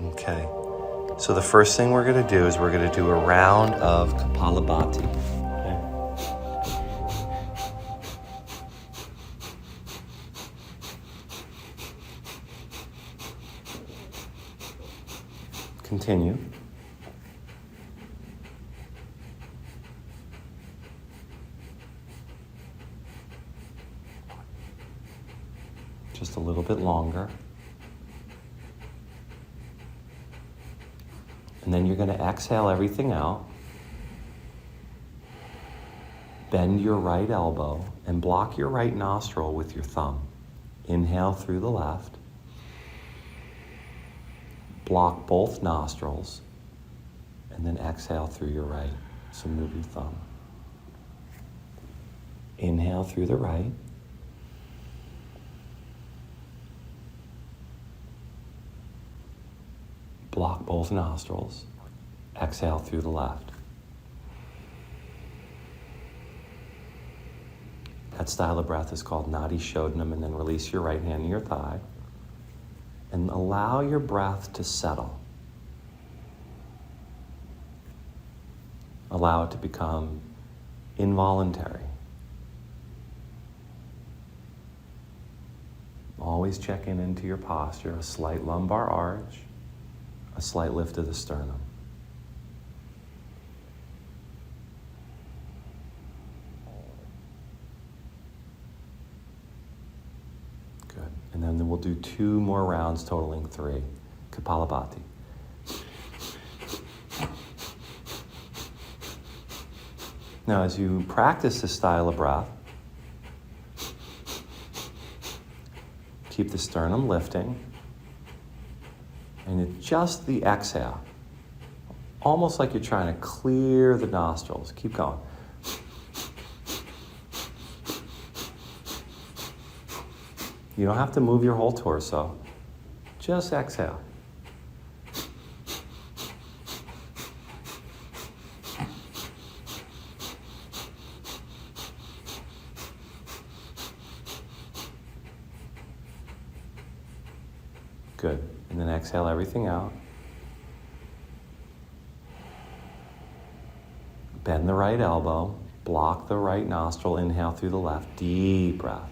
Okay. So the first thing we're going to do is we're going to do a round of Kapalabhati. Continue. Just a little bit longer. And then you're going to exhale everything out. Bend your right elbow and block your right nostril with your thumb. Inhale through the left. Block both nostrils. And then exhale through your right. So move your thumb. Inhale through the right. Block both nostrils. Exhale through the left. That style of breath is called Nadi Shodhanam, and then release your right hand to your thigh. And allow your breath to settle. Allow it to become involuntary. Always check into your posture, a slight lumbar arch, a slight lift of the sternum. Good. And then we'll do 2 more rounds, totaling 3. Kapalabhati. Now, as you practice this style of breath, keep the sternum lifting. And it's just the exhale. Almost like you're trying to clear the nostrils. Keep going. You don't have to move your whole torso. Just exhale. Good. And then exhale everything out. Bend the right elbow. Block the right nostril. Inhale through the left. Deep breath.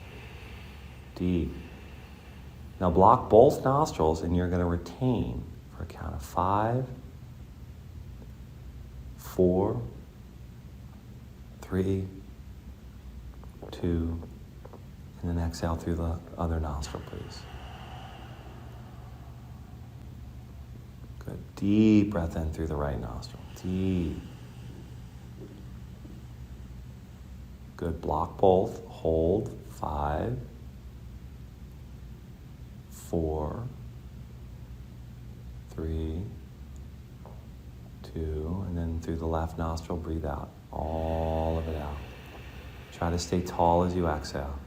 Deep. Now block both nostrils, and you're going to retain for a count of 5, 4, 3, 2, and then exhale through the other nostril, please. Good. Deep breath in through the right nostril. Deep. Good. Block both. Hold. 5, 4, 3, 2, and then through the left nostril, breathe out. All of it out. Try to stay tall as you exhale.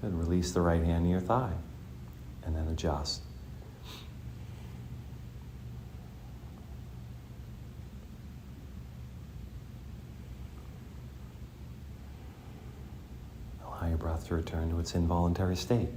Good. Release the right hand to your thigh, and then adjust. Allow your breath to return to its involuntary state.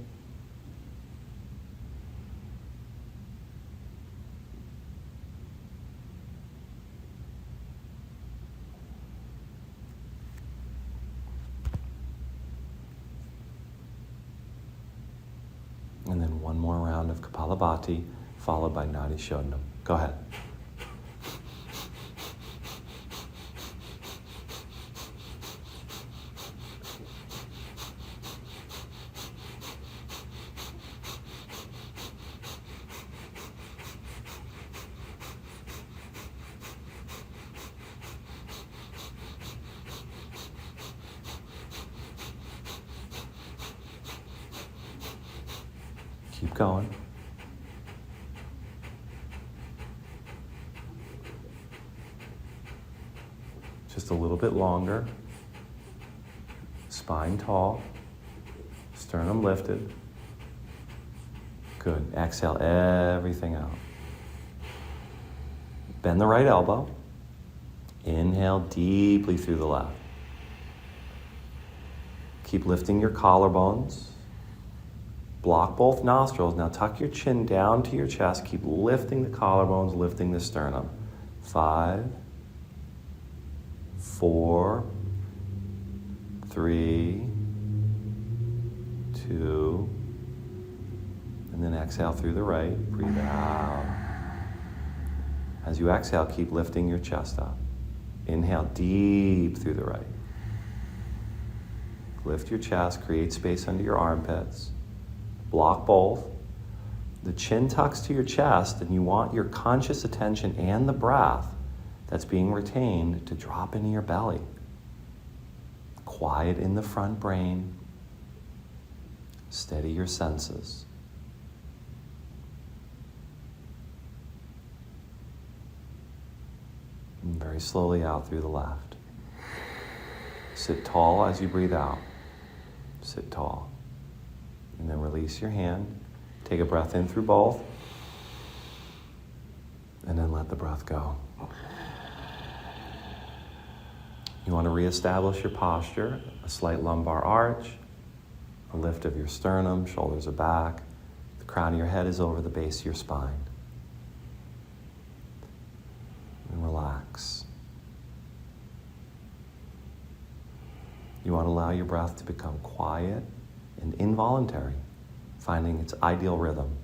And then 1 more round of Kapalabhati, followed by Nadi Shodhanam. Go ahead. Keep going. Just a little bit longer. Spine tall. Sternum lifted. Good. Exhale everything out. Bend the right elbow. Inhale deeply through the left. Keep lifting your collarbones. Block both nostrils. Now tuck your chin down to your chest. Keep lifting the collarbones, lifting the sternum. 5, 4, 3, 2, and then exhale through the right. Breathe out. As you exhale, keep lifting your chest up. Inhale deep through the right. Lift your chest, create space under your armpits. Block both. The chin tucks to your chest, and you want your conscious attention and the breath that's being retained to drop into your belly. Quiet in the front brain. Steady your senses. And very slowly out through the left. Sit tall as you breathe out. Sit tall. And then release your hand. Take a breath in through both. And then let the breath go. You want to reestablish your posture. A slight lumbar arch. A lift of your sternum. Shoulders are back. The crown of your head is over the base of your spine. And relax. You want to allow your breath to become quiet and involuntary, finding its ideal rhythm.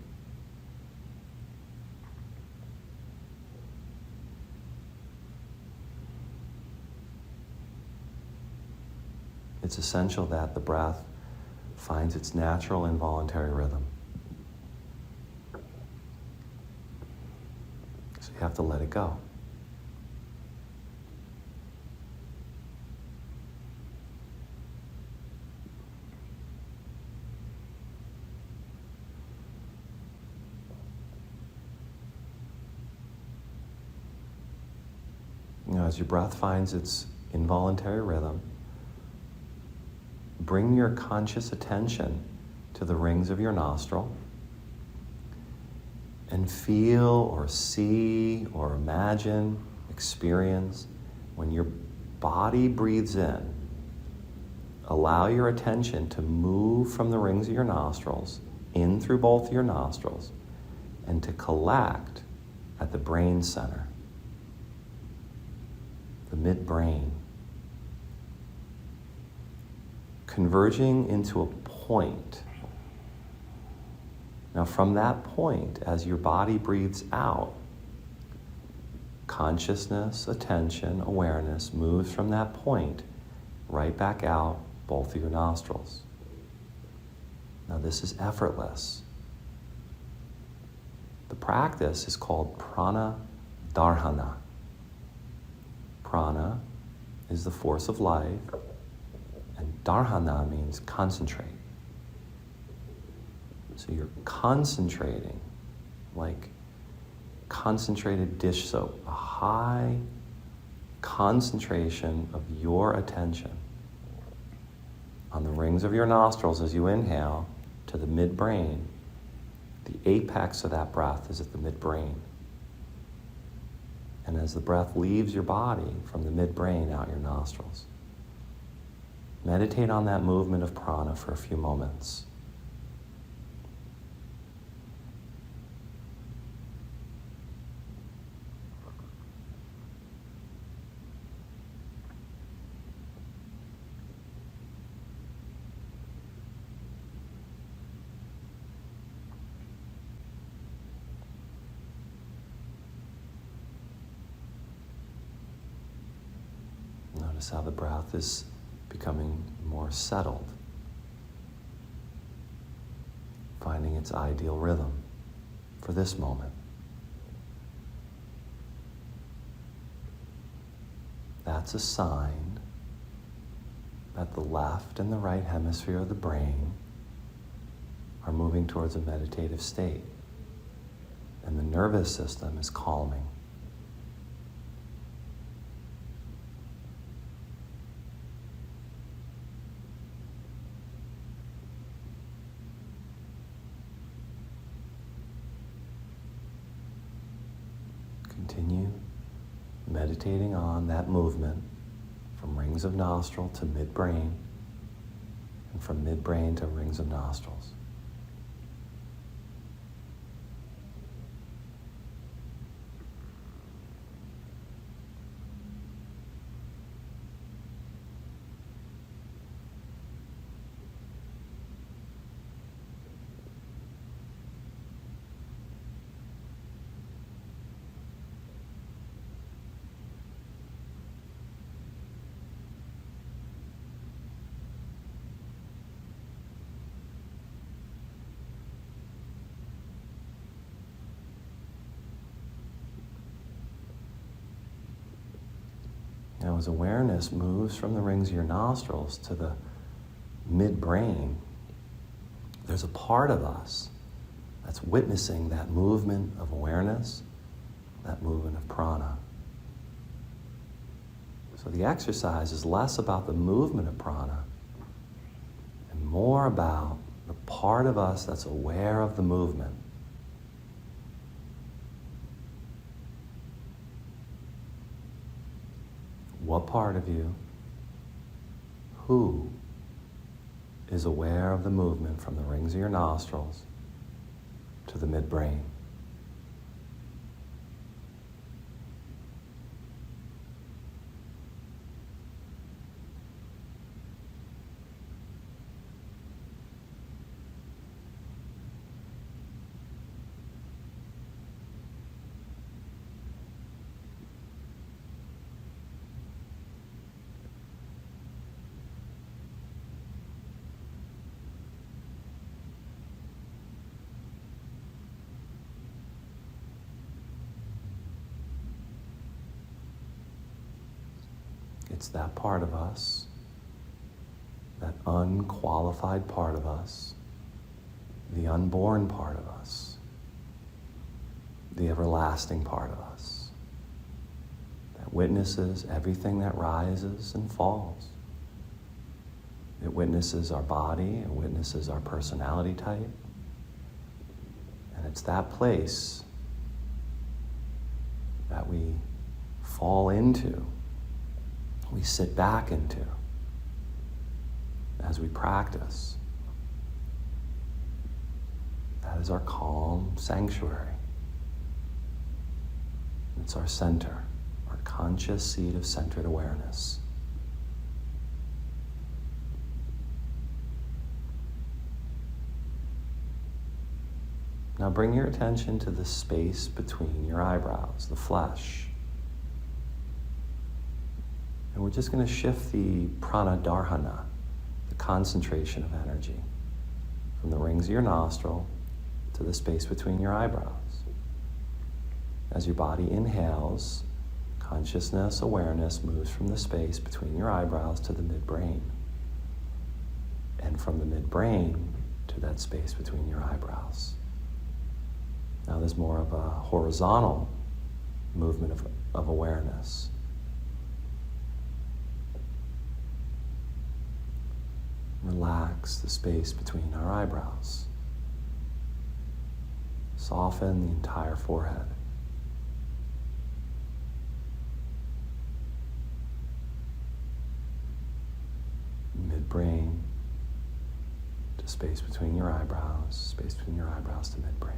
It's essential that the breath finds its natural involuntary rhythm. So you have to let it go. As your breath finds its involuntary rhythm, bring your conscious attention to the rings of your nostril and feel or see or imagine, experience when your body breathes in. Allow your attention to move from the rings of your nostrils in through both your nostrils and to collect at the brain center. The midbrain, converging into a point. Now from that point, as your body breathes out, consciousness, attention, awareness moves from that point right back out both of your nostrils. Now this is effortless. The practice is called prana-dharana. Prana is the force of life, and dharana means concentrate. So you're concentrating like concentrated dish soap, a high concentration of your attention on the rings of your nostrils as you inhale to the midbrain. The apex of that breath is at the midbrain. And as the breath leaves your body from the midbrain out your nostrils, meditate on that movement of prana for a few moments. Notice how the breath is becoming more settled, finding its ideal rhythm for this moment. That's a sign that the left and the right hemisphere of the brain are moving towards a meditative state, and the nervous system is calming. Continue meditating on that movement from rings of nostril to midbrain, and from midbrain to rings of nostrils. Now, as awareness moves from the rings of your nostrils to the midbrain, there's a part of us that's witnessing that movement of awareness, that movement of prana. So the exercise is less about the movement of prana and more about the part of us that's aware of the movement. What part of you, who is aware of the movement from the rings of your nostrils to the midbrain? It's that part of us, that unqualified part of us, the unborn part of us, the everlasting part of us, that witnesses everything that rises and falls. It witnesses our body, it witnesses our personality type, and it's that place that we fall into, we sit back into as we practice. That is our calm sanctuary. It's our center, our conscious seat of centered awareness. Now bring your attention to the space between your eyebrows, the flesh. And we're just going to shift the prana-dharana, the concentration of energy, from the rings of your nostril to the space between your eyebrows. As your body inhales, consciousness, awareness moves from the space between your eyebrows to the midbrain. And from the midbrain to that space between your eyebrows. Now there's more of a horizontal movement of awareness. Relax the space between our eyebrows. Soften the entire forehead. Midbrain to space between your eyebrows, space between your eyebrows to midbrain.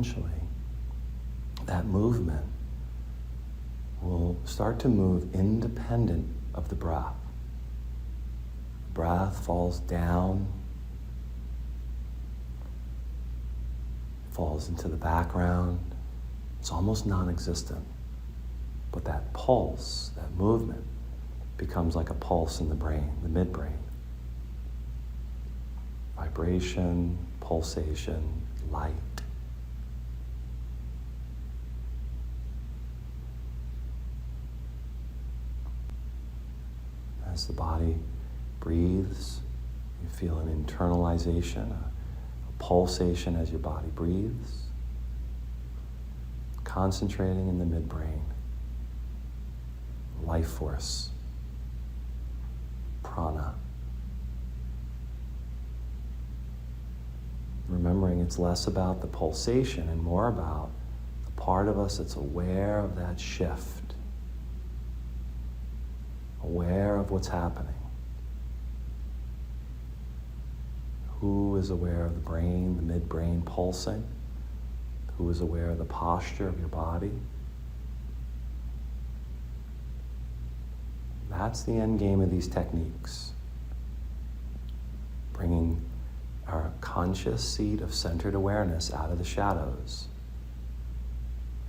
eventually that movement will start to move independent of the breath. The breath falls down, falls into the background. It's almost non-existent. But that pulse, that movement, becomes like a pulse in the brain, the midbrain. Vibration, pulsation, light. As the body breathes, you feel an internalization, a pulsation as your body breathes, concentrating in the midbrain, life force, prana. Remembering it's less about the pulsation and more about the part of us that's aware of that shift, aware of what's happening. Who is aware of the brain, the midbrain pulsing? Who is aware of the posture of your body? That's the end game of these techniques. Bringing our conscious seat of centered awareness out of the shadows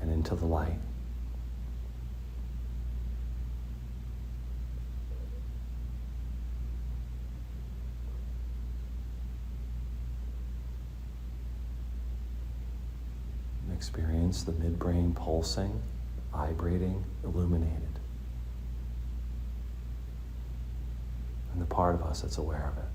and into the light. Experience the midbrain pulsing, vibrating, illuminated. And the part of us that's aware of it.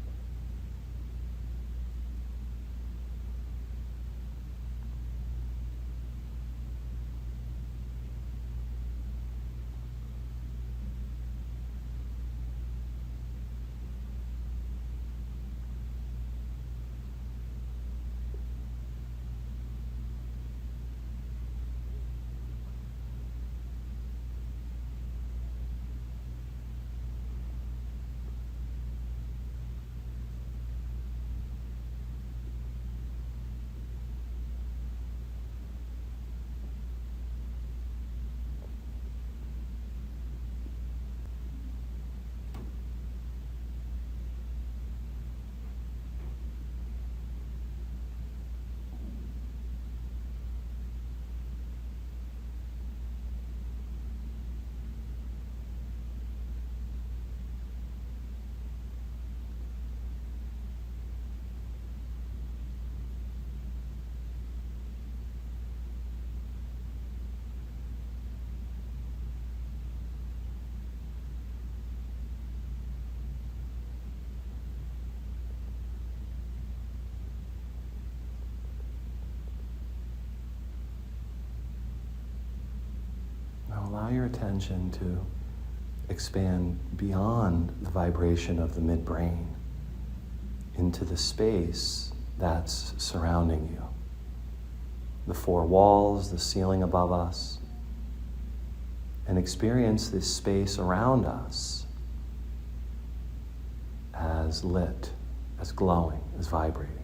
Now allow your attention to expand beyond the vibration of the midbrain into the space that's surrounding you. The four walls, the ceiling above us, and experience this space around us as lit, as glowing, as vibrating.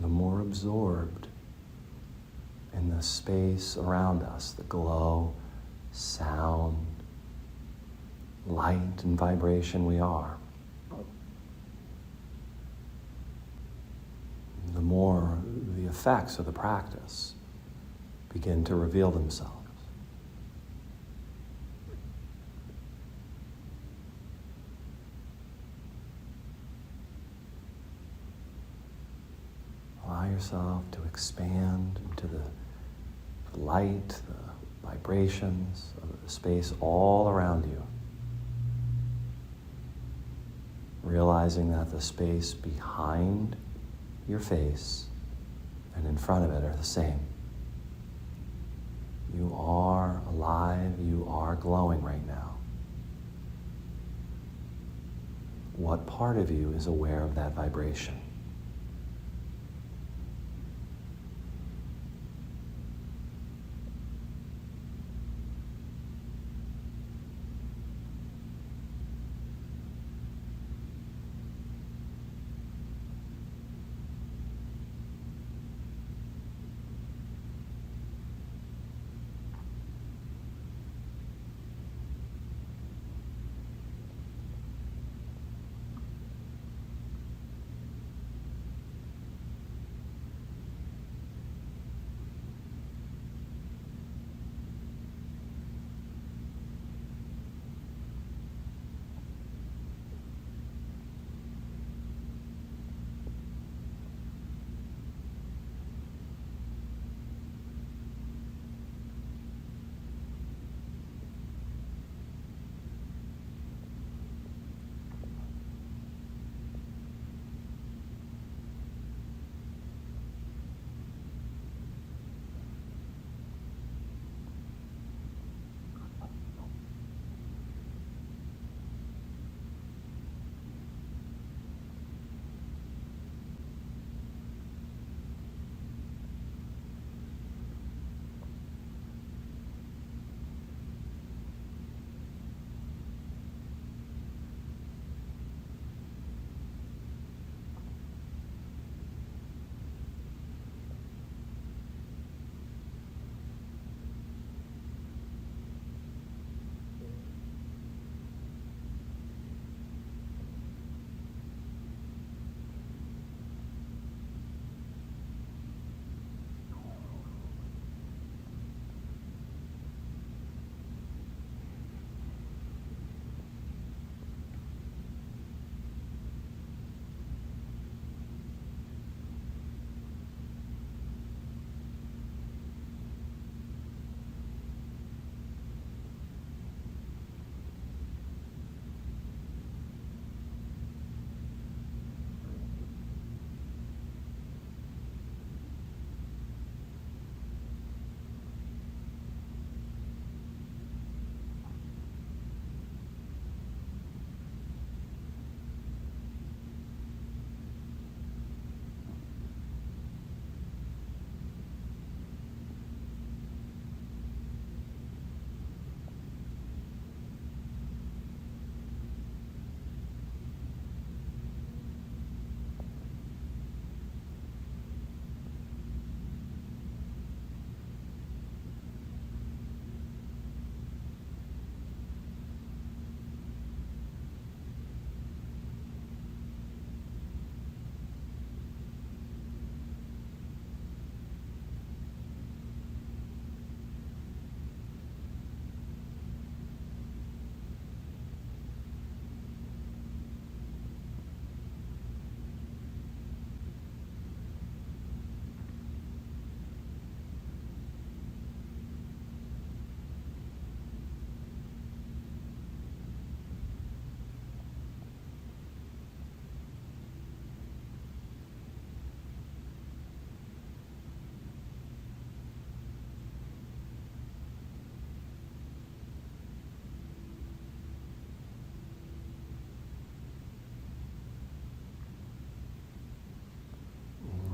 the more absorbed in the space around us, the glow, sound, light, and vibration we are, the more the effects of the practice begin to reveal themselves. Allow yourself to expand into the light, the vibrations of the space all around you. Realizing that the space behind your face and in front of it are the same. You are alive, you are glowing right now. What part of you is aware of that vibration?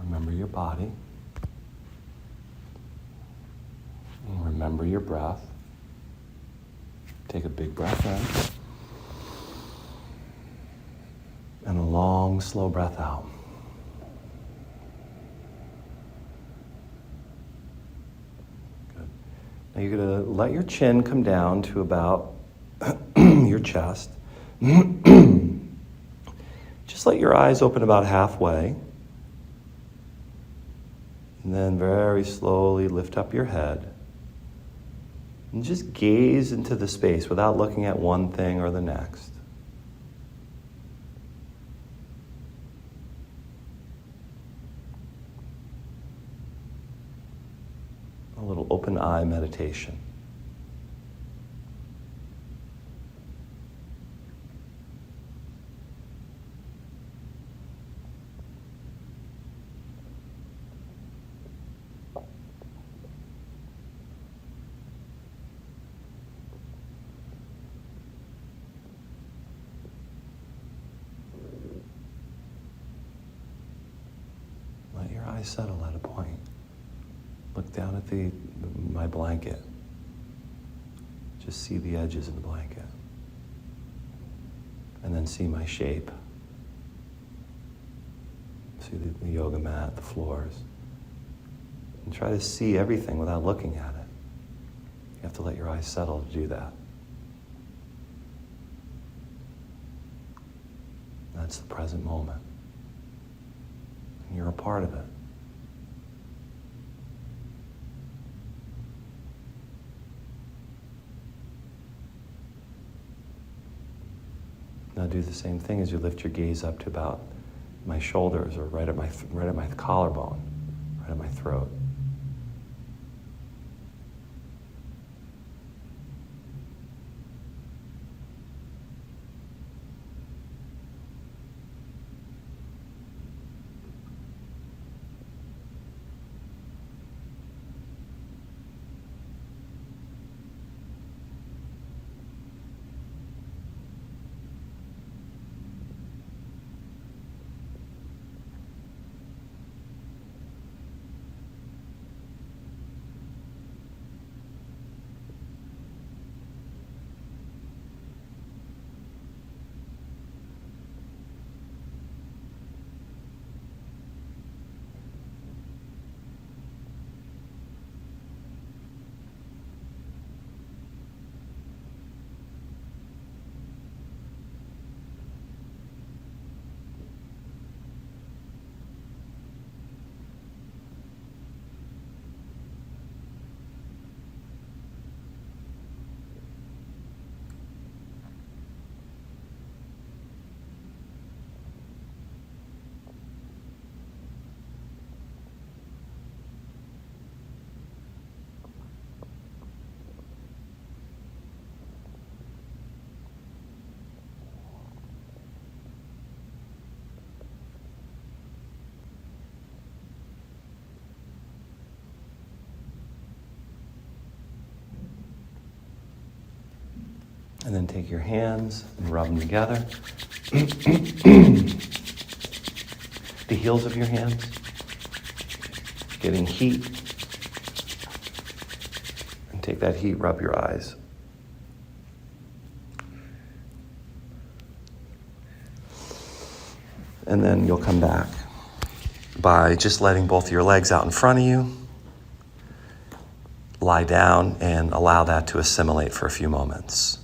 Remember your body. And remember your breath. Take a big breath in. And a long, slow breath out. Now you're going to let your chin come down to about your chest. Just let your eyes open about halfway. And then very slowly lift up your head. And just gaze into the space without looking at one thing or the next. A little open eye meditation. Let your eyes settle at a point. Look down at my blanket. Just see the edges of the blanket. And then see my shape. See the yoga mat, the floors. And try to see everything without looking at it. You have to let your eyes settle to do that. That's the present moment. And you're a part of it. Now do the same thing as you lift your gaze up to about my shoulders or right at my collarbone, right at my throat. And then take your hands and rub them together. The heels of your hands, getting heat. And take that heat, rub your eyes. And then you'll come back by just letting both your legs out in front of you. Lie down and allow that to assimilate for a few moments.